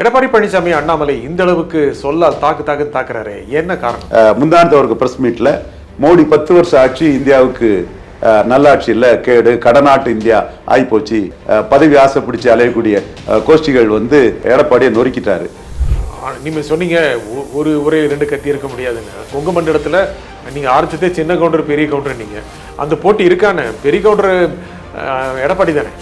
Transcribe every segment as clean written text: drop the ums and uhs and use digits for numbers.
எடப்பாடி பழனிசாமி அண்ணாமலை இந்த அளவுக்கு சொல்லால் தாக்குறாரு, என்ன காரணம்? முந்தானத்து அவருக்கு பிரஸ் மீட்ல மோடி 10 வருஷம் ஆட்சி இந்தியாவுக்கு நல்லாட்சி இல்லை, கேடு, கடநாட்டு இந்தியா ஆயிப்போச்சு, பதவி ஆசை பிடிச்சி அலையக்கூடிய கோஷ்டிகள் எடப்பாடியை நொறுக்கிட்டாரு. நீங்க சொன்னீங்க ஒரு ஒரே 2 கத்தி இருக்க முடியாதுன்னு. உங்க மண்டலத்துல நீங்க ஆரம்பிச்சதே சின்ன கவுண்டர் பெரிய கவுண்டர், நீங்க அந்த போட்டி இருக்கான பெரிய கவுண்டர் எடப்பாடி தானே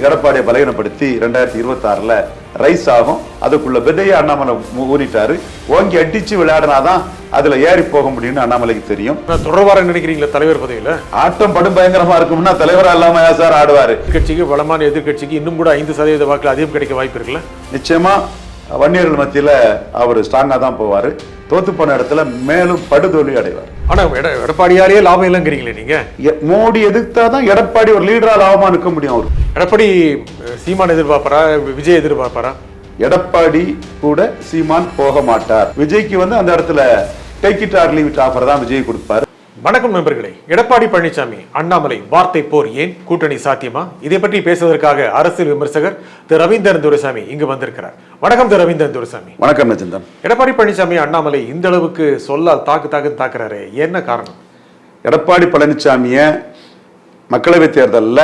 எடப்பாடியை பலகீனப்படுத்தி 2026ல ரைஸ் ஆகும். அதுக்குள்ள விதையை அண்ணாமலை ஊறிட்டாரு. ஓங்கி அடிச்சு விளையாடினாதான் அதுல ஏறி போக முடியும்னு அண்ணாமலைக்கு தெரியும். தொடர்வார நினைக்கிறீங்களா தலைவர் பதவியில? ஆட்டம் படும் பயங்கரமா இருக்கும்னா தலைவரா இல்லாம சார் ஆடுவாரு. கட்சிக்கு பலமான எதிர்கட்சிக்கு இன்னும் கூட 5% வாக்குல அதிகம் கிடைக்க வாய்ப்பு இருக்குல்ல? நிச்சயமா வன்னியர்கள் மத்தியில அவர் ஸ்ட்ராங்கா தான் போவாரு. தோத்து போன இடத்துல மேலும் படுதோல்வி அடைவார். ஆனா எடப்பாடியாரே லாபம் இல்லைங்கிறீங்களே நீங்க. மோடி எதிர்த்தாதான் எடப்பாடி ஒரு லீடரா லாபமா இருக்க முடியும். அவரு எடப்பாடி சீமான் எதிர்பார்ப்பாரா, விஜய் எதிர்பார்ப்பாரா? எடப்பாடி கூட சீமான் போக மாட்டார். விஜய்க்கு அந்த இடத்துல take it or leave it offer தான் விஜய் கொடுப்பாரு. வணக்கம் நண்பர்களே. எடப்பாடி பழனிசாமி அண்ணாமலை வார்த்தை போர் ஏன், கூட்டணி சாத்தியமா? இதை பற்றி பேசுவதற்காக அரசியல் விமர்சகர் திரு ரவீந்திரன் துரைசாமி இங்கு வந்திருக்கிறார். வணக்கம் திரு ரவீந்திரன் துரைசாமி. வணக்கம் நச்சந்தன். எடப்பாடி பழனிசாமி அண்ணாமலை இந்த அளவுக்கு சொல்லால் தாக்குறாரு, என்ன காரணம்? எடப்பாடி பழனிசாமிய மக்களவை தேர்தலில்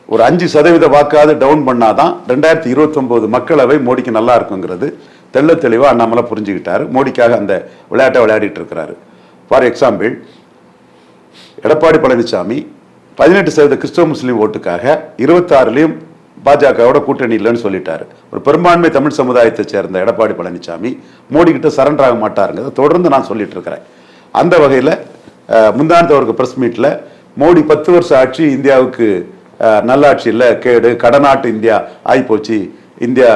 ஒரு 5% வாக்காவது டவுன் பண்ணாதான் 2029 மக்களவை மோடிக்கு நல்லா இருக்குங்கிறது தெள்ள தெளிவா அண்ணாமலை புரிஞ்சுக்கிட்டாரு. மோடிக்காக அந்த விளையாட்டை விளையாடிட்டு இருக்கிறாரு. ஃபார் எக்ஸாம்பிள், எடப்பாடி பழனிசாமி 18% கிறிஸ்தவ முஸ்லீம் ஓட்டுக்காக 26லையும் பாஜகவோட கூட்டணி இல்லைன்னு சொல்லிட்டாரு. ஒரு பெரும்பான்மை தமிழ் சமுதாயத்தை சேர்ந்த எடப்பாடி பழனிசாமி மோடி கிட்ட சரண்டர் ஆக மாட்டாருங்கிறத தொடர்ந்து நான் சொல்லிட்டு இருக்கிறேன். அந்த வகையில் முந்தானத்து அவருக்கு பிரஸ் மீட்ல மோடி 10 வருஷம் ஆட்சி இந்தியாவுக்கு நல்லாட்சி இல்லை, கேடு, கடநாட்டு இந்தியா ஆயிப்போச்சு, இந்தியா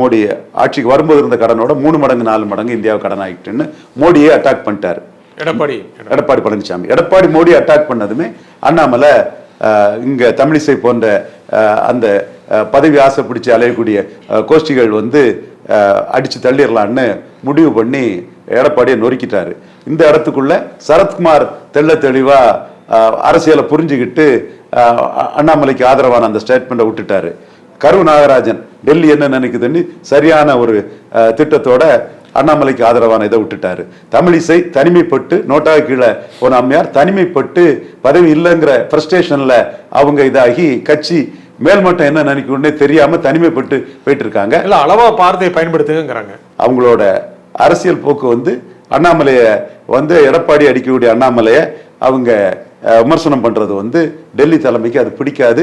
மோடி ஆட்சிக்கு வரும்போது இருந்த கடனோட 3 மடங்கு 4 மடங்கு இந்தியாவை கடன் ஆகிட்டுன்னு மோடியை அட்டாக் பண்ணிட்டாரு எடப்பாடி பழனிசாமி. எடப்பாடி மோடி அட்டாக் பண்ணதுமே அண்ணாமலை இங்க தமிழிசை போன்ற அந்த பதவி ஆசை பிடிச்சி அலையக்கூடிய கோஷ்டிகள் அடிச்சு தள்ளிடலான்னு முடிவு பண்ணி எடப்பாடியை நொறுக்கிட்டாரு. இந்த இடத்துக்குள்ள சரத்குமார் தெள்ள தெளிவா அரசியலை புரிஞ்சுக்கிட்டு அண்ணாமலைக்கு ஆதரவான அந்த ஸ்டேட்மெண்ட்டை விட்டுட்டாரு. கரு நாகராஜன் டெல்லி என்ன நினைக்குதுன்னு சரியான ஒரு திட்டத்தோட அண்ணாமலைக்கு ஆதரவான இதை விட்டுட்டாரு. தமிழிசை தனிமைப்பட்டு நோட்டாக கீழே போன அம்மையார் தனிமைப்பட்டு பதவி இல்லைங்கிற ஃப்ரஸ்ட்ரேஷன்ல அவங்க இதாகி கட்சி மேல்மட்டம் என்ன நினைக்கணும்னே தெரியாம தனிமைப்பட்டு போயிட்டு இருக்காங்க. அளவா வார்த்தையை பயன்படுத்துங்கிறாங்க. அவங்களோட அரசியல் போக்கு அண்ணாமலைய எடப்பாடி அடிக்கக்கூடிய அண்ணாமலைய அவங்க விமர்சனம் பண்றது டெல்லி தலைமைக்கு அது பிடிக்காது.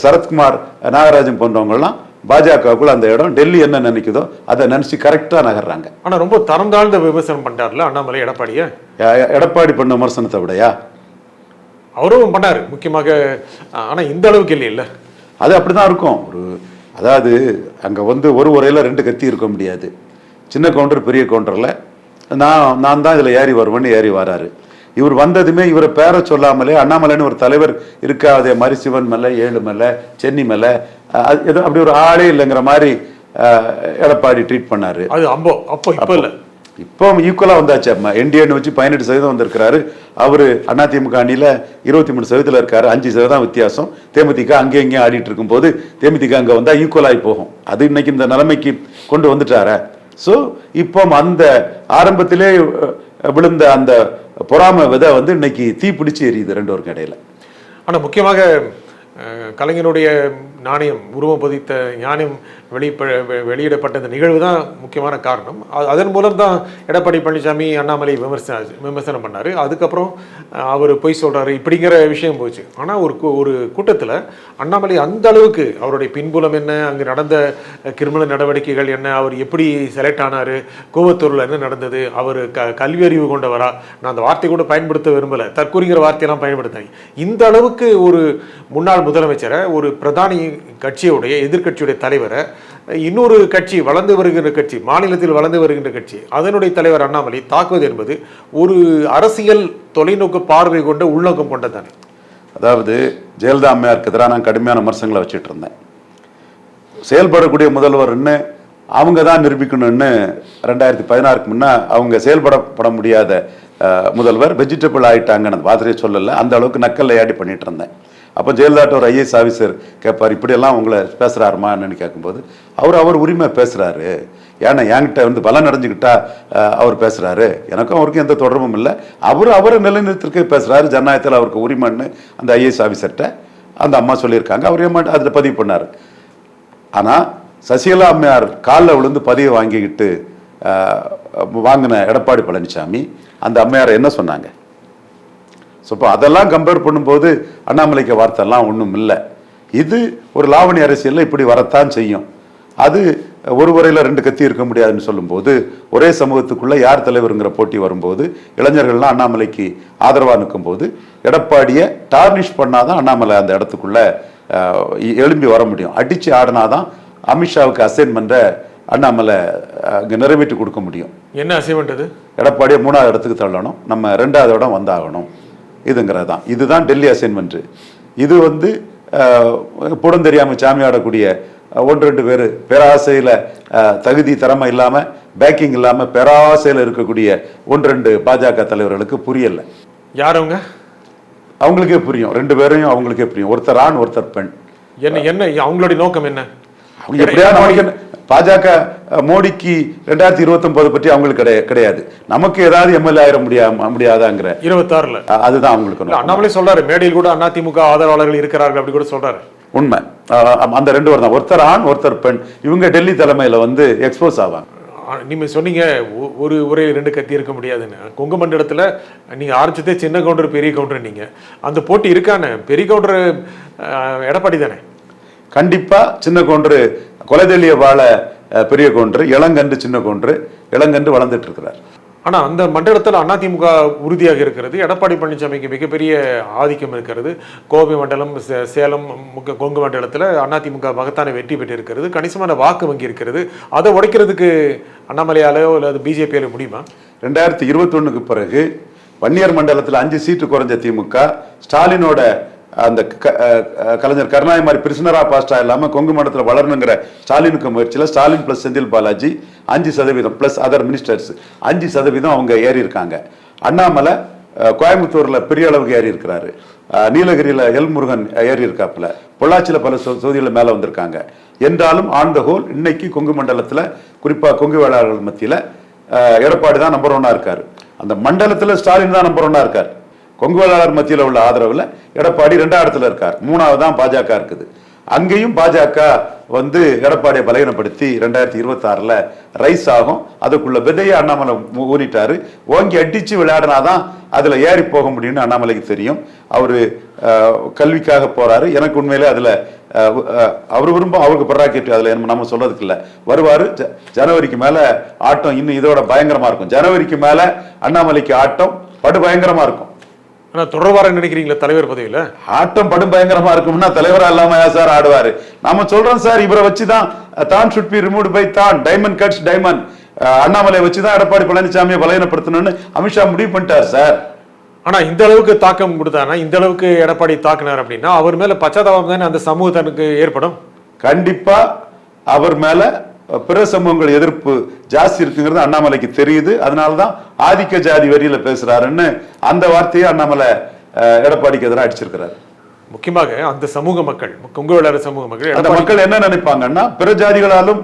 சரத்குமார் நாகராஜன் போன்றவங்கலாம் பாஜகவுக்குள்ள அந்த இடம் டெல்லி என்ன நினைக்குதோ அதை நினைச்சு கரெக்டா நகர்றாங்க. ஆனா ரொம்ப தரம் தாழ்ந்த விமர்சனம் பண்றாருல அண்ணாமலை எடப்பாடிய. எடப்பாடி பண்ண விமர்சனத்தை விடையா அவரும் பண்ணாரு முக்கியமாக. ஆனா இந்த அளவுக்கு இல்ல. அது அப்படிதான் இருக்கும். அதாவது அங்க ஒரு உரையில 2 கத்தி இருக்க முடியாது. சின்ன கவுண்டர் பெரிய கவுண்டர்ல நான் தான் இதுல ஏறி வருவேன்னு ஏறி வராரு. இவர் வந்ததுமே இவரை பேரை சொல்லாமலே அண்ணாமலைன்னு ஒரு தலைவர் இருக்காதே மாதிரி சிவன் மேல, ஏழு மேல, சென்னி மேல ஏதோ அப்படி ஒரு ஆளே இல்லைங்கிற மாதிரி எடப்பாடி ட்ரீட் பண்ணாரு. அது அப்போ இல்ல, இப்போ ஈக்குவலா வந்தாச்சு. என்டிஏன்னு வச்சு 18% வந்திருக்கிறாரு. அவரு அதிமுக அணியில 23% இருக்காரு. 5% வித்தியாசம். தேமுதிக அங்கே இங்கேயும் ஆடிட்டு இருக்கும் போது தேமுதிக அங்க வந்தா ஈக்குவலாகி போகும். அது இன்னைக்கு இந்த நிலைமைக்கு கொண்டு வந்துட்டார. ஸோ இப்போ அந்த ஆரம்பத்திலே விழுந்த அந்த பொறாம விதை இன்னைக்கு தீ பிடிச்சி எரியுது 2 பேருக்கு இடையில. ஆனா முக்கியமாக கலைஞருடைய நாணயம், உருவம் பதித்த ஞானம் வெளியிடப்பட்ட இந்த நிகழ்வு தான் முக்கியமான காரணம். அதன் மூலம் தான் எடப்பாடி பழனிசாமி அண்ணாமலை விமர்சனம் பண்ணார். அதுக்கப்புறம் அவர் பொய் சொல்கிறாரு இப்படிங்கிற விஷயம் போச்சு. ஆனால் ஒரு கூட்டத்தில் அண்ணாமலை அந்த அளவுக்கு அவருடைய பின்புலம் என்ன, அங்கே நடந்த கிரிமினல் நடவடிக்கைகள் என்ன, அவர் எப்படி செலக்ட் ஆனார், கோவத்தூரில் என்ன நடந்தது, அவர் கல்வி அறிவு கொண்டவரா, நான் அந்த வார்த்தை கூட பயன்படுத்த விரும்பலை, தற்கூறிங்கிற வார்த்தையெல்லாம் பயன்படுத்தாங்க. இந்த அளவுக்கு ஒரு முன்னாள் முதலமைச்சரை, ஒரு பிரதானி கட்சியுடைய எதிர்கட்சியுடைய தலைவரை, இன்னொரு கட்சி வளர்ந்து வருகின்ற கட்சி, மாநிலத்தில் வளர்ந்து வருகின்ற கட்சி, அதனுடைய தலைவர் அண்ணாமலை தாக்குவது என்பது ஒரு அரசியல் தொலைநோக்கு பார்வை கொண்ட உள்நோக்கம் கொண்டதானே. அதாவது ஜெயலலிதா அம்மையாருக்கு எதிராக நான் கடுமையான விமர்சனங்களை வச்சுட்டு இருந்தேன். செயல்படக்கூடிய முதல்வர்னு அவங்க தான் நிரூபிக்கணும்னு 2016க்கு முன்னே அவங்க செயல்பட முடியாத முதல்வர் வெஜிடபிள் ஆயிட்டாங்கன்னு வார்த்தையை சொல்லலை. அந்த அளவுக்கு நக்கல் ஆடி பண்ணிட்டு இருந்தேன். அப்போ ஜெயலலிதாட்ட ஒரு ஐஏஎஸ் ஆஃபீஸர் கேட்பார், இப்படியெல்லாம் உங்களை பேசுகிறாருமான்னு கேட்கும்போது அவர் உரிமை பேசுகிறாரு, ஏன்னா என்கிட்ட வந்து பலம் அடைஞ்சுக்கிட்டா அவர் பேசுகிறாரு, எனக்கும் அவருக்கும் எந்த தொடர்பும் இல்லை, அவரை நிலைநிறுத்திருக்க பேசுகிறாரு, ஜனநாயகத்தில் அவருக்கு உரிமைன்னு அந்த ஐஏஎஸ் ஆஃபீஸர்கிட்ட அந்த அம்மா சொல்லியிருக்காங்க. அவர் ஏமாட்டு அதில் பதிவு பண்ணார். ஆனால் சசிகலா அம்மையார் காலில் விழுந்து பதவி வாங்கிக்கிட்டு வாங்கின எடப்பாடி பழனிசாமி அந்த அம்மையாரை என்ன சொன்னாங்க? ஸோ இப்போ அதெல்லாம் கம்பேர் பண்ணும்போது அண்ணாமலைக்கு வார்த்தைலாம் ஒன்றும் இல்லை. இது ஒரு லாவணி அரசியலில் இப்படி வரத்தான் செய்யும். அது ஒரு முறையில் ரெண்டு கத்தி இருக்க முடியாதுன்னு சொல்லும்போது, ஒரே சமூகத்துக்குள்ளே யார் தலைவருங்கிற போட்டி வரும்போது, இளைஞர்கள்லாம் அண்ணாமலைக்கு ஆதரவாக நிற்கும்போது எடப்பாடியை டார்னிஷ் பண்ணாதான் அண்ணாமலை அந்த இடத்துக்குள்ளே எழும்பி வர முடியும். அடித்து ஆடினாதான் அமித்ஷாவுக்கு அசைன்மெண்ட்டை அண்ணாமலை அங்கே நிறைவேற்றி கொடுக்க முடியும். என்ன அசைன்மெண்ட்? அது எடப்பாடியை 3வது இடத்துக்கு தள்ளணும், நம்ம 2வது இடம் வந்தாகணும், இதுங்கிறதான். இதுதான் டெல்லி அசைன்மெண்ட். இது வந்து புடம் தெரியாமல் சாமி ஆடக்கூடிய 1-2 பேர் பேராசையில் தகுதி திறமை இல்லாமல், பேக்கிங் இல்லாமல் பேராசையில் இருக்கக்கூடிய 1-2 பாஜக தலைவர்களுக்கு புரியலை. யார் அவங்க? அவங்களுக்கே புரியும், 2 பேரையும் அவங்களுக்கே புரியும். ஒருத்தர் ஆண், ஒருத்தர் பெண். என்ன அவங்களுடைய நோக்கம் என்ன? அவங்க எப்படியா நமக்கு பாஜக மோடிக்கு 2029 பற்றி அவங்களுக்கு கிடையாது. நமக்கு ஏதாவது எம்எல்ஏ ஆயிர முடியாதாங்கிற 26ல் அதுதான் அவங்களுக்கு. அண்ணாமலை சொல்றாரு, மேடையில் கூட அதிமுக ஆதரவாளர்கள் இருக்கிறார்கள் அப்படி கூட சொல்றாரு. உண்மை. அந்த 2 பேர் தான், ஒருத்தர் ஆண் ஒருத்தர் பெண். இவங்க டெல்லி தலைமையில வந்து எக்ஸ்போஸ் ஆவாங்க. நீங்க சொன்னீங்க ஒரு ஒரே 2 கத்தி இருக்க முடியாதுன்னு. கொங்கு மண்டலத்துல நீங்க ஆரம்பிச்சதே சின்ன கவுண்டர் பெரிய கவுண்டர். நீங்க அந்த போட்டி இருக்கானே, பெரிய கவுண்டர் எடப்பாடி தானே? கண்டிப்பா சின்ன கவுண்டர் கொலைதெளிய வாழ பெரிய கவுண்டர், இளங்கன்று சின்ன கவுண்டர், இளங்கன்று வளர்ந்துட்டு இருக்கிறார். ஆனா அந்த மண்டலத்தில் அதிமுக உறுதியாக இருக்கிறது. எடப்பாடி பழனிசாமிக்கு மிகப்பெரிய ஆதிக்கம் இருக்கிறது. கோவை மண்டலம், சேலம், கொங்கு மண்டலத்தில் அதிமுக மகத்தான வெற்றி பெற்று இருக்கிறது. கணிசமான வாக்கு வங்கி இருக்கிறது. அதை உடைக்கிறதுக்கு அண்ணாமலையாலோ அல்லது பிஜேபியாலோ முடியுமா? 2021க்கு பிறகு வன்னியர் மண்டலத்தில் 5 சீட்டு குறைஞ்ச திமுக ஸ்டாலினோட அந்த கலைஞர் கருணாநிதி மாதிரி பிரிசனரா பாஸ்டா இல்லாம கொங்கு மண்டலத்தில் வளரணுங்கிற ஸ்டாலினுக்கு முயற்சியில் Stalin plus Senthil Balaji 5% plus other ministers 5% அவங்க ஏறி இருக்காங்க. அண்ணாமலை கோயம்புத்தூர்ல பெரிய அளவுக்கு ஏறி இருக்கிறாரு. நீலகிரியில எல் முருகன் ஏறி இருக்காப்புல. பொள்ளாச்சியில பல தொகுதிகளில் மேல வந்திருக்காங்க. என்றாலும் ஆன் த ஹோல் இன்னைக்கு கொங்கு மண்டலத்துல, குறிப்பா கொங்கு வேளாளர்கள் மத்தியில எடப்பாடி தான் நம்பர் 1 இருக்காரு. அந்த மண்டலத்துல ஸ்டாலின் தான் நம்பர் 1 இருக்காரு. கொங்கு வேளாளர் மத்தியில் உள்ள ஆதரவுல எடப்பாடி 2வது இடத்துல இருக்கார். 3வது தான் பாஜக இருக்குது. அங்கேயும் பாஜக வந்து எடப்பாடியை பலகீனப்படுத்தி 2026ல் ரைஸ் ஆகும். அதுக்குள்ள விதையை அண்ணாமலை ஊனிட்டாரு. ஓங்கி அடிச்சு விளையாடினாதான் அதுல ஏறி போக முடியும்னு அண்ணாமலைக்கு தெரியும். அவரு கல்விக்காக போறாரு. எனக்கு உண்மையிலே அதுல அவர் விரும்ப அவருக்கு பராக்கெட்டு அதுல நம்ம சொல்றதுக்கு இல்லை. வருவாரு. ஜனவரிக்கு மேல ஆட்டம் இன்னும் இதோட பயங்கரமா இருக்கும். ஜனவரிக்கு மேல அண்ணாமலைக்கு ஆட்டம் படு பயங்கரமா இருக்கும். ஆனா தொடர்பார நினைக்கிறீங்களா தலைவர் பதவியில? ஆட்டம் படும் பயங்கரமா இருக்கும்னா தலைவரா இல்லாம சார் ஆடுவாரு. நாம சொல்றோம் சார், இவரை வச்சுதான் தான் ஷுட் பி ரிமூவ்ட் பை தான், டைமண்ட் கட்ஸ் டைமண்ட், அண்ணாமலை வச்சுதான் எடப்பாடி பழனிசாமியை பலகீனப்படுத்தணும்னு அமித்ஷா முடிவு பண்ணிட்டார் சார். ஆனா இந்த அளவுக்கு தாக்கம் கொடுத்தானா, இந்த அளவுக்கு எடப்பாடி தாக்குனார் அப்படின்னா அவர் மேல பச்சாதாபம் தானே அந்த சமூகத்திற்கு ஏற்படும். கண்டிப்பா அவர் மேல பிற சமூகங்கள் எதிர்ப்பு ஜாஸ்தி இருக்குங்கிறது அண்ணாமலைக்கு தெரியுது. அதனாலதான் ஆதிக்க ஜாதி வரியில பேசுறாருன்னு அந்த வார்த்தையை அண்ணாமலை எடப்பாடிக்கு எதிராக அடிச்சிருக்கிறாரு. முக்கியமாக அந்த சமூக மக்கள், கொங்கு வேளாளர் சமூக மக்கள், அந்த மக்கள் என்ன நினைப்பாங்கன்னா, பிற ஜாதிகளாலும்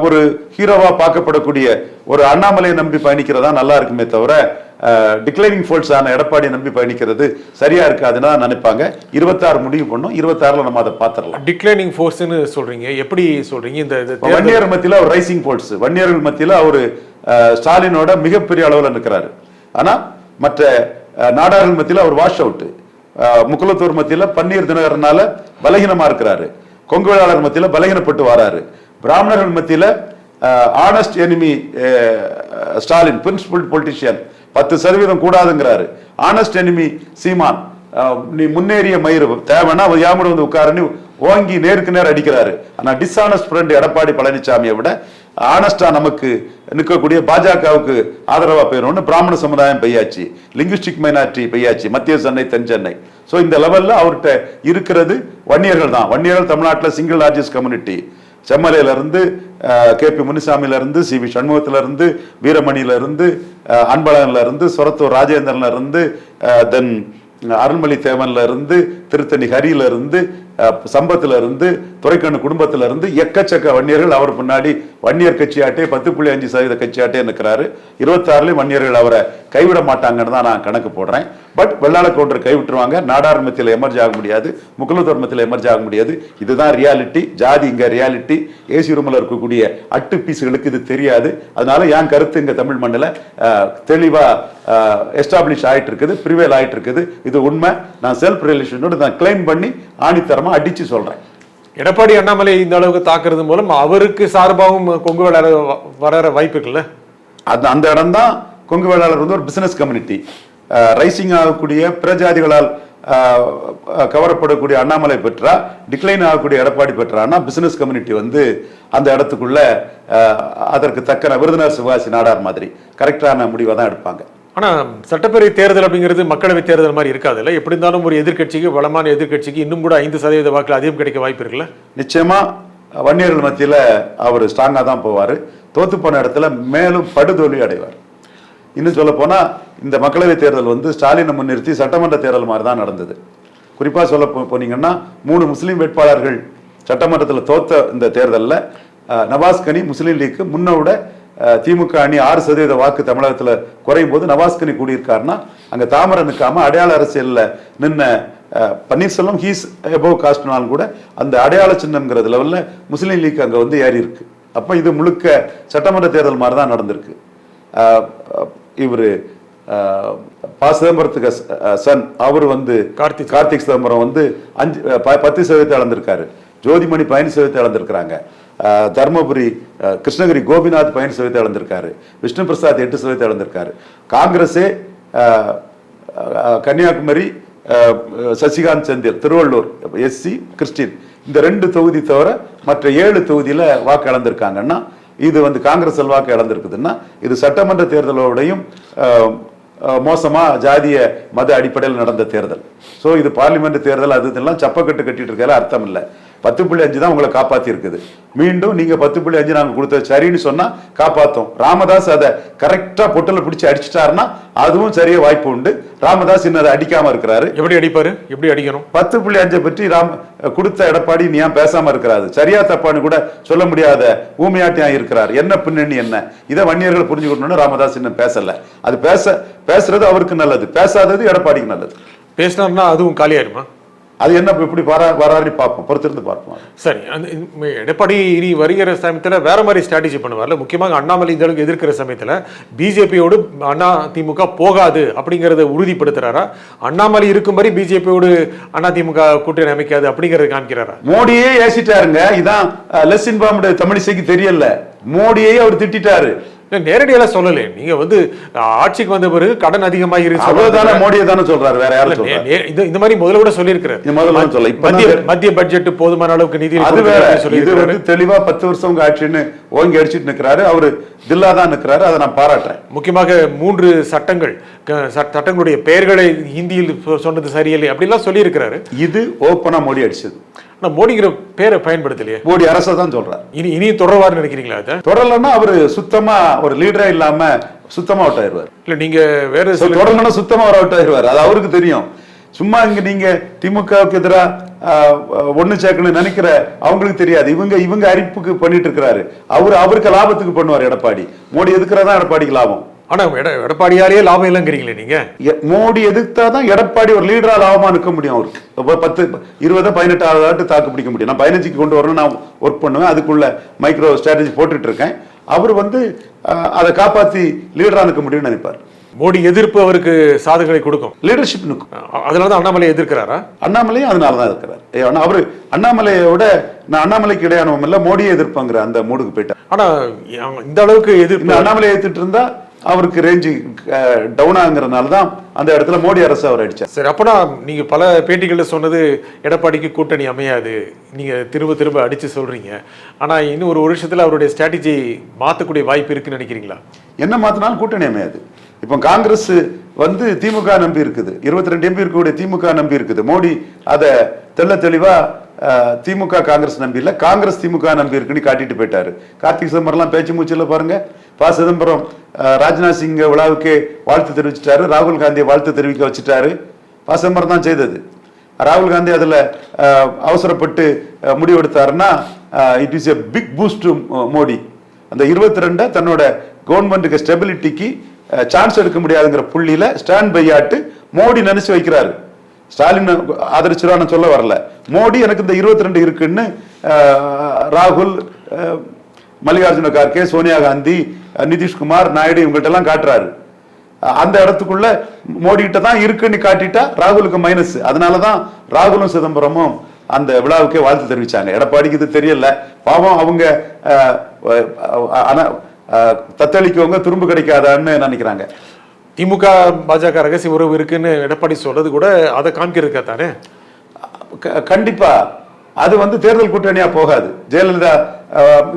ஒரு ஹீரோவா பார்க்கப்படக்கூடிய ஒரு அண்ணாமலையை நம்பி பயணிக்கிறதா நல்லா இருக்குமே தவிர டிக்ளைனிங் ஃபோர்ஸ் ஆன எடப்பாடியை நம்பி பயணிக்கிறது சரியா இருக்காதுன்னு நினைப்பாங்க. 26 முடிவு பண்ணும். 26ல் நம்ம அதை பார்த்துடலாம். டிக்ளைனிங் ஃபோர்ஸ்னு சொல்றீங்க, எப்படி சொல்றீங்க? இந்த வன்னியர் மத்தியில ஒரு ரைசிங் ஃபோர்ஸ், வன்னியர்கள் மத்தியில அவரு ஸ்டாலினோட மிகப்பெரிய அளவில் இருக்கிறாரு. ஆனா மற்ற நாடார்கள் மத்தியில அவர் வாஷ் அவுட். முக்குலத்தூர் மத்தியில பன்னீர் தினகரனால பலகீனமா இருக்கிறாரு. கொங்கு வேளாளர் மத்தியில பலகீனப்பட்டு வராரு. பிராமணர்கள் மத்தியில honest enemy Stalin, principal politician, 10% கூடாதுங்கிறாரு. ஆனஸ்ட் எனிமி சீமான், நீ முன்னேறிய மயிறு தேவைன்னா யாமுட வந்து உட்காருன்னு ஓங்கி நேருக்கு நேரம் அடிக்கிறாரு. ஆனா டிஸ்ஆனஸ்ட் ஃப்ரெண்ட் எடப்பாடி பழனிசாமியை விட ஆனஸ்டா நமக்கு நிற்கக்கூடிய பாஜகவுக்கு ஆதரவா போயிடும்னு பிராமண சமுதாயம் பெய்யாச்சு, லிங்குஸ்டிக் மைனாரிட்டி பெய்யாச்சு, மத்திய சென்னை, தென் சென்னை. ஸோ இந்த லெவல்ல அவர்கிட்ட இருக்கிறது வன்னியர்கள் தான். வன்னியர்கள் தமிழ்நாட்டில் சிங்கிள் லார்ஜஸ்ட் கம்யூனிட்டி. செம்மலையில இருந்து KP முனிசாமியில இருந்து, CV சண்முகத்துல இருந்து, வீரமணியில இருந்து, அன்பழகன்ல இருந்து, சொரத்தூர் ராஜேந்திரன்ல இருந்து, தென் அருள்மொழி தேவன்ல இருந்து, திருத்தணி ஹரியில இருந்து சம்பத்துல இருந்து துரைக்கண்ணு குடும்பத்துல இருந்து எக்கச்சக்க வன்னியர்கள் அவர் பின்னாடி வன்னியர் கட்சியாட்டே 10.5% கட்சியாட்டே இருக்கிறாரு. 26லயும் வன்னியர்கள் அவரை கைவிட மாட்டாங்கன்னு தான் நான் கணக்கு போடுறேன். பட் வெள்ளாள கவுண்டர் கைவிட்டுருவாங்க. நாடார் மத்தியில் எமர்ஜ் ஆக முடியாது, முகலத்தோர் மத்தியில் எமர்ஜ் ஆக முடியாது. இதுதான் ரியாலிட்டி. ஜாதி இங்க ரியாலிட்டி. ஏசி ரூம்ல இருக்கக்கூடிய அட்டு பீஸுகளுக்கு இது தெரியாது. அதனால என் கருத்து இங்க தமிழ் மண்ணில் தெளிவா எஸ்டாப்ளிஷ் ஆயிட்டு இருக்குது, ப்ரிவேல் ஆயிட்டு இருக்குது. இது உண்மை. நான் செல்ஃப் ரிலேஷனோட நான் கிளைம் பண்ணி ஆணித்தரமா அடிச்சு சொல்றேன். எடப்பாடி அண்ணாமலை இந்த அளவுக்கு தாக்குறது மூலம் அவருக்கு சார்பாகவும் கொங்கு வேளாளர் வர வாய்ப்பு இருக்குல்ல? அந்த இடம் தான் கொங்கு வேளாளர் வந்து ஒரு பிசினஸ் கம்யூனிட்டி. ரைசிங் ஆகக்கூடிய பிரஜாதிகளால் கவரப்படக்கூடிய அண்ணாமலை பெற்றா, டிக்ளைன் ஆகக்கூடிய எடப்பாடி பெற்றான்னா பிசினஸ் கம்யூனிட்டி வந்து அந்த இடத்துக்குள்ள அதற்கு தக்க விருதுநகர் சிவகாசி நாடார் மாதிரி கரெக்டான முடிவை தான் எடுப்பாங்க. ஆனா சட்டப்பேரவை தேர்தல் அப்படிங்கிறது மக்களவை தேர்தல் மாதிரி இருக்காது இல்ல? எப்படி இருந்தாலும் ஒரு எதிர்கட்சிக்கு, வளமான எதிர்கட்சிக்கு இன்னும் கூட 5% வாக்குல அதிகம் கிடைக்க வாய்ப்பு இருக்குல்ல? நிச்சயமா வன்னியர்கள் மத்தியில அவர் ஸ்ட்ராங்கா தான் போவாரு. தோத்து போன இடத்துல மேலும் படுதோல்வி அடைவார். இன்னும் சொல்ல போனா இந்த மக்களவை தேர்தல் வந்து ஸ்டாலினை முன்னிறுத்தி சட்டமன்ற தேர்தல் மாதிரி தான் நடந்தது. குறிப்பா சொல்ல போனீங்கன்னா 3 முஸ்லீம் வேட்பாளர்கள் சட்டமன்றத்தில் தோத்த இந்த தேர்தலில் நவாஸ் கனி முஸ்லீம் லீக்கு முன்னோட திமுக அணி 6% வாக்கு தமிழகத்தில் குறையும் போது நவாஸ் கனி கூடியிருக்காருன்னா அங்க தாமரை நிற்காம அடையாள அரசியல்ல நின்ன பன்னீர்செல்வம் ஹீஸ் எபோவ் காஸ்ட்னாலும் கூட அந்த அடையாள சின்னம்ங்கிறது லெவல்ல முஸ்லீம் லீக் அங்க வந்து ஏறி இருக்கு. அப்ப இது முழுக்க சட்டமன்ற தேர்தல் மாதிரி தான் நடந்திருக்கு. இவரு சிதம்பரத்துக்கு சன் அவர் வந்து கார்த்திக் சிதம்பரம் வந்து 10% இழந்திருக்காரு. ஜோதிமணி 15% இழந்திருக்கிறாங்க. தர்மபுரி கிருஷ்ணகிரி கோபிநாத் 15% இழந்திருக்காரு. விஷ்ணு பிரசாத் 8% இழந்திருக்காரு. காங்கிரஸே கன்னியாகுமரி சசிகாந்த் செந்தில் திருவள்ளூர் எஸ்சி கிறிஸ்டின் இந்த 2 தொகுதி தவிர மற்ற 7 தொகுதியில வாக்கு இழந்திருக்காங்கன்னா இது வந்து காங்கிரஸ் வாக்கு இழந்திருக்குதுன்னா இது சட்டமன்ற தேர்தலோடையும் மோசமா ஜாதிய மத அடிப்படையில் நடந்த தேர்தல். ஸோ இது பார்லிமெண்ட் தேர்தல் அது இதெல்லாம் சப்பக்கட்டு கட்டிட்டு இருக்காரு அர்த்தம் இல்லை. 10.5 தான் உங்களை காப்பாத்தி இருக்குது. மீண்டும் நீங்க 10.5 நாங்க கொடுத்த சரின்னு சொன்னா காப்பாத்தோம். ராமதாஸ் அதை கரெக்டா பொட்டல பிடிச்சி அடிச்சுட்டாருன்னா அதுவும் சரியா வாய்ப்பு உண்டு. ராமதாஸ் இன்னும் அதை அடிக்காம இருக்கிறாரு. எப்படி அடிப்பாரு? எப்படி அடிக்கணும்? 10.5 பற்றி கொடுத்த எடப்பாடி நீ ஏன் பேசாம இருக்கிறாரு? சரியா தப்பான்னு கூட சொல்ல முடியாத ஊமையாட்டியா இருக்கிறார். என்ன பின்னணி என்ன இதை வன்னியர்கள் புரிஞ்சுக்கணும்னு ராமதாஸ் இன்னும் பேசல. அது பேசுறது அவருக்கு நல்லது, பேசாதது எடப்பாடிக்கு நல்லது. பேசினார்னா அதுவும் காலியாயிருமா? அது என்ன இப்படி வராடி பார்ப்போம், பொறுத்திருந்து பார்ப்போம். சரி, அந்த எடப்பாடி இனி வருகிற சமயத்தில் வேற மாதிரி ஸ்ட்ராட்டஜி பண்ணுவார்ல. முக்கியமாக அண்ணாமலை இந்த அளவுக்கு எதிர்க்கிற சமயத்தில் பிஜேபியோடு அண்ணா திமுக போகாது அப்படிங்கிறத உறுதிப்படுத்துறாரா? அண்ணாமலை இருக்கும்படி பிஜேபியோடு அண்ணா திமுக கூட்டணி அமைக்காது அப்படிங்கறத காமிக்கிறாரா? மோடியே ஏசிட்டாருங்க. இதான் லெஸ் இன்ஃபார்ம்டு தமிழிசைக்கு தெரியல. மோடியே அவர் திட்டாரு. நேரடியெல்லாம் சொல்லல. நீங்க வந்து ஆட்சிக்கு வந்த பிறகு கடன் அதிகமாகிருச்சு மோடியை தானே சொல்றாரு, வேற யாரும் சொல்றாரு? இந்த மாதிரி முதல்ல கூட சொல்லியிருக்கிறாரு. மத்திய பட்ஜெட் போதுமான அளவுக்கு நிதி தெளிவா 10 வருஷம் ஆட்சின்னு ஓங்கி அடிச்சுட்டு நிக்கிறாரு. அவரு தில்லா தான் நிக்கிறாரு. அதை நான் பாராட்டுறேன். முக்கியமாக 3 சட்டங்களுடைய பெயர்களை ஹிந்தியில் சொன்னது சரியில்லை அப்படிலாம் சொல்லி இருக்கிறாரு. இது ஓப்பனா மோடி அடிச்சது. மோடிங்கிற பேரை பயன்படுத்தலையே. மோடி அரசை தான் சொல்றாரு. இனியும் தொடர்வார்னு நினைக்கிறீங்களா? அதை தொடரலன்னா அவரு சுத்தமா ஒரு லீடரே இல்லாம சுத்தமா அவுட் ஆயிடுவார். இல்ல நீங்க வேற தொடரலன்னா சுத்தமா அவர் அவுட் ஆயிடுவார். அது அவருக்கு தெரியும். சும்மா இங்க நீங்க திமுகவுக்கு எதிராக ஒண்ணு சேர்க்கணும்னு நினைக்கிற அவங்களுக்கு தெரியாது. இவங்க அரிப்புக்கு பண்ணிட்டு இருக்கிறாரு. அவருக்கு லாபத்துக்கு பண்ணுவார் எடப்பாடி. மோடி எதுக்குறதா எடப்பாடிக்கு லாபம். ஆனா எடப்பாடியாலேயே லாபம் இல்லைங்கிறீங்களே நீங்க. மோடி எதிர்த்தாதான் எடப்பாடி ஒரு லீடரா லாபமா நிற்க முடியும். அவருக்கு 10, 20, 18 தாக்கு பிடிக்க முடியும். நான் 15க்கு கொண்டு வரணும், நான் ஒர்க் பண்ணுவேன். அதுக்குள்ள மைக்ரோ ஸ்ட்ராட்டஜி போட்டுட்டு இருக்கேன். அவர் வந்து அதை காப்பாத்தி லீடரா நிற்க முடியும்னு நினைப்பார். மோடி எதிர்ப்பு அவருக்கு சாதனைகளை கொடுக்கும், லீடர்ஷிப் நிற்கும். அதனாலதான் அண்ணாமலை எதிர்க்கிறாரா? அண்ணாமலையும் அதனாலதான் இருக்கிறார். அவரு அண்ணாமலையோட நான் அண்ணாமலைக்கு இடையானவம் இல்ல, மோடியை எதிர்ப்பாங்கிற அந்த மூடுக்கு போயிட்டார். ஆனா இந்த அளவுக்கு எதிர்ப்பு அண்ணாமலை எதிர்த்துட்டு இருந்தா அவருக்கு ரேஞ்சு டவுன் ஆகுறதுனால தான் அந்த இடத்துல மோடி அரசு அவர் அடிச்சார். சரி, அப்பனா நீங்க பல பேட்டிகள்ல சொன்னது எடப்பாடிக்கு கூட்டணி அமையாது, நீங்க திரும்ப அடிச்சு சொல்றீங்க. ஆனா இன்னும் ஒரு வருஷத்துல அவருடைய ஸ்ட்ராட்டஜி மாத்தக்கூடிய வாய்ப்பு இருக்குன்னு நினைக்கிறீங்களா? என்ன மாத்தினாலும் கூட்டணி அமையாது. இப்போ காங்கிரஸ் வந்து திமுக நம்பி இருக்குது. 22 எம்பி இருக்கக்கூடிய திமுக நம்பி இருக்குது. மோடி அதை தெளிவா திமுக காங்கிரஸ் நம்பி இல்ல, காங்கிரஸ் திமுக நம்பி இருக்குன்னு காட்டிட்டு போயிட்டாரு. கார்த்திக் சிதம்பரம் பேச்சு மூச்சுல பாருங்க. சிதம்பரம் ராஜ்நாத் சிங் விழாவுக்கு வாழ்த்து தெரிவிச்சிட்டாரு, ராகுல் காந்தியை வாழ்த்து தெரிவிக்க வச்சுட்டாரு. சிதம்பரம் தான் செய்தது. ராகுல் காந்தி அதுல அவசரப்பட்டு முடிவெடுத்தாருன்னா it is a big boost to Modi. அந்த 22 தன்னோட கவர்மெண்ட்டுக்கு ஸ்டெபிலிட்டிக்கு சான்ஸ் எடுக்க முடியாதுங்கிற புள்ளியில ஸ்டாண்ட் பை ஆட்டு மோடி நினைச்சு வைக்கிறாரு. ஸ்டாலின் ஆதரிச்சிருவான்னு சொல்ல வரல, மோடி எனக்கு இந்த 22 இருக்குன்னு ராகுல், மல்லிகார்ஜுன கார்கே, சோனியா காந்தி, நிதிஷ்குமார், நாயுடு இவங்ககிட்ட எல்லாம் காட்டுறாரு. அந்த இடத்துக்குள்ள மோடி கிட்ட தான் இருக்குன்னு காட்டிட்டா ராகுலுக்கு மைனஸ். அதனாலதான் ராகுலும் சிதம்பரமும் அந்த விழாவுக்கே வாழ்த்து தெரிவிச்சாங்க. எடப்பாடிக்கு இது தெரியல, பாவம் அவங்க தத்தளிக்கவங்க துரும்பு கிடைக்காதான்னு நினைக்கிறாங்க. திமுக பாஜக ரகசிய உறவு இருக்குன்னு எடப்பாடி சொல்றது கூட அதை காமிக்கிறதுக்கா தானே? கண்டிப்பா அது தேர்தல் கூட்டணியா போகாது. ஜெயலலிதா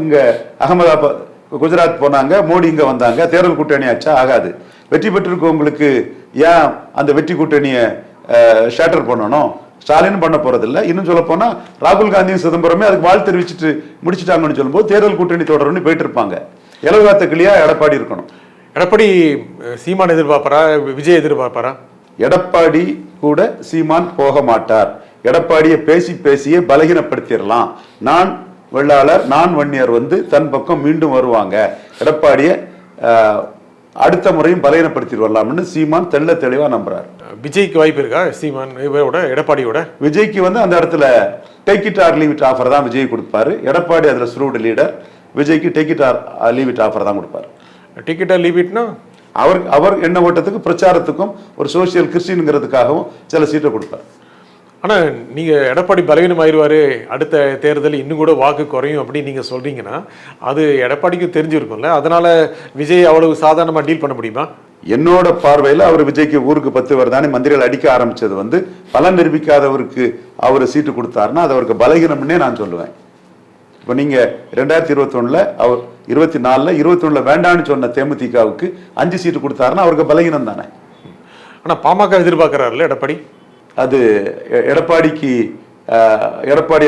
இங்க அகமதாபாத், குஜராத் போனாங்க, மோடி இங்க வந்தாங்க, தேர்தல் கூட்டணியாச்சா? ஆகாது. வெற்றி பெற்றிருக்கவங்களுக்கு ஏன் அந்த வெற்றி கூட்டணியை ஷேட்டர் பண்ணணும்? ஸ்டாலின் பண்ண போறதில்ல. இன்னும் சொல்ல போனா ராகுல் காந்தியும் சிதம்பரமே அதுக்கு வாழ்த்து தெரிவிச்சுட்டு முடிச்சுட்டாங்கன்னு சொல்லும்போது தேர்தல் கூட்டணி தொடர்ந்து போயிட்டு இருப்பாங்க. இலவகாத்த கிளியா எடப்பாடி இருக்கணும். எடப்பாடி சீமான் எதிர்பார்ப்பாரா, விஜய் எதிர்பார்ப்பாரா? எடப்பாடி கூட சீமான் போக மாட்டார். எடப்பாடியை பேசியே பலகீனப்படுத்திடலாம். நான் வெள்ளாளர், நான் வன்னியர் தன் பக்கம் மீண்டும் வருவாங்க, எடப்பாடியை அடுத்த முறையும் பலகீனப்படுத்திட்டு வரலாம்னு சீமான் தெள்ள தெளிவா நம்புறாரு. விஜய்க்கு வாய்ப்பு இருக்கா? சீமான் இவரோட எடப்பாடியோட விஜய்க்கு அந்த இடத்துல take it or leave it offer தான் விஜய் கொடுப்பாரு. எடப்பாடி அதுல ஸ்ரூட் லீடர், விஜய்க்கு take it or leave it offer தான் கொடுப்பாரு. டிக்கெட்டா லீவ் இட்னா அவர் எண்ண ஓட்டத்துக்கு, பிரச்சாரத்துக்கும், ஒரு சோசியல் கிறிஸ்டின்ங்கிறதுக்காகவும் சில சீட்டை கொடுப்பார். ஆனா நீங்க எடப்பாடி பலவீனம் ஆயிடுவாரு, அடுத்த தேர்தல் இன்னும் கூட வாக்கு குறையும் அப்படின்னு நீங்க சொல்றீங்கன்னா அது எடப்பாடிக்கு தெரிஞ்சிருக்கும்ல. அதனால விஜய் அவ்வளவு சாதாரணமா டீல் பண்ண முடியுமா? என்னோட பார்வையில் அவர் விஜய்க்கு ஊருக்கு 10 வருதானே மந்திரிகள் அடிக்க ஆரம்பிச்சது பலன் நிரூபிக்காதவருக்கு அவர் சீட்டு கொடுத்தாருன்னா அது அவருக்கு பலகீனம்னே நான் சொல்லுவேன். இப்போ நீங்க 2021 அவர் 24 21 வேண்டான்னு சொன்ன தேமுதிகவுக்கு 5 சீட்டு கொடுத்தாருன்னா அவருக்கு பலகீனம் தானே. ஆனா பாமக எதிர்பார்க்கிறாருல்ல எடப்பாடி. அது எடப்பாடி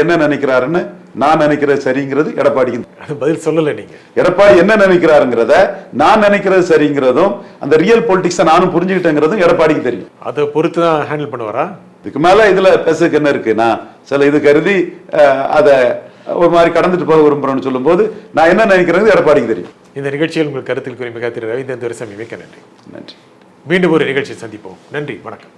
என்ன நினைக்கிறாருன்னு நான் நினைக்கிறது சரிங்கிறது எடப்பாடிக்கு அது பதில் சொல்லல. நீங்க எடப்பாடி என்ன நினைக்கிறாருங்கிறத நான் நினைக்கிறது சரிங்கிறதும் அந்த ரியல் பொலிட்டிக்ஸை நானும் புரிஞ்சுக்கிட்டேங்கிறதும் எடப்பாடிக்கு தெரியும். அதை பொறுத்து தான் ஹேண்டில் பண்ணுவாரா? இதுக்கு மேல இதுல பேசுறதுக்கு என்ன இருக்கு? நான் சில இது கருதி அதை ஒரு மாதிரி கடந்துட்டு போக விரும்புறேன்னு சொல்லும் போது நான் என்ன நினைக்கிறது எடப்பாடிக்கு தெரியும். இந்த நிகழ்ச்சியில் உங்கள் கருத்தில் குறிப்பிட்ட திரு ரவீந்திரன் துரைசாமி மிக்க நன்றி. நன்றி. மீண்டும் ஒரு நிகழ்ச்சியை சந்திப்போம். நன்றி, வணக்கம்.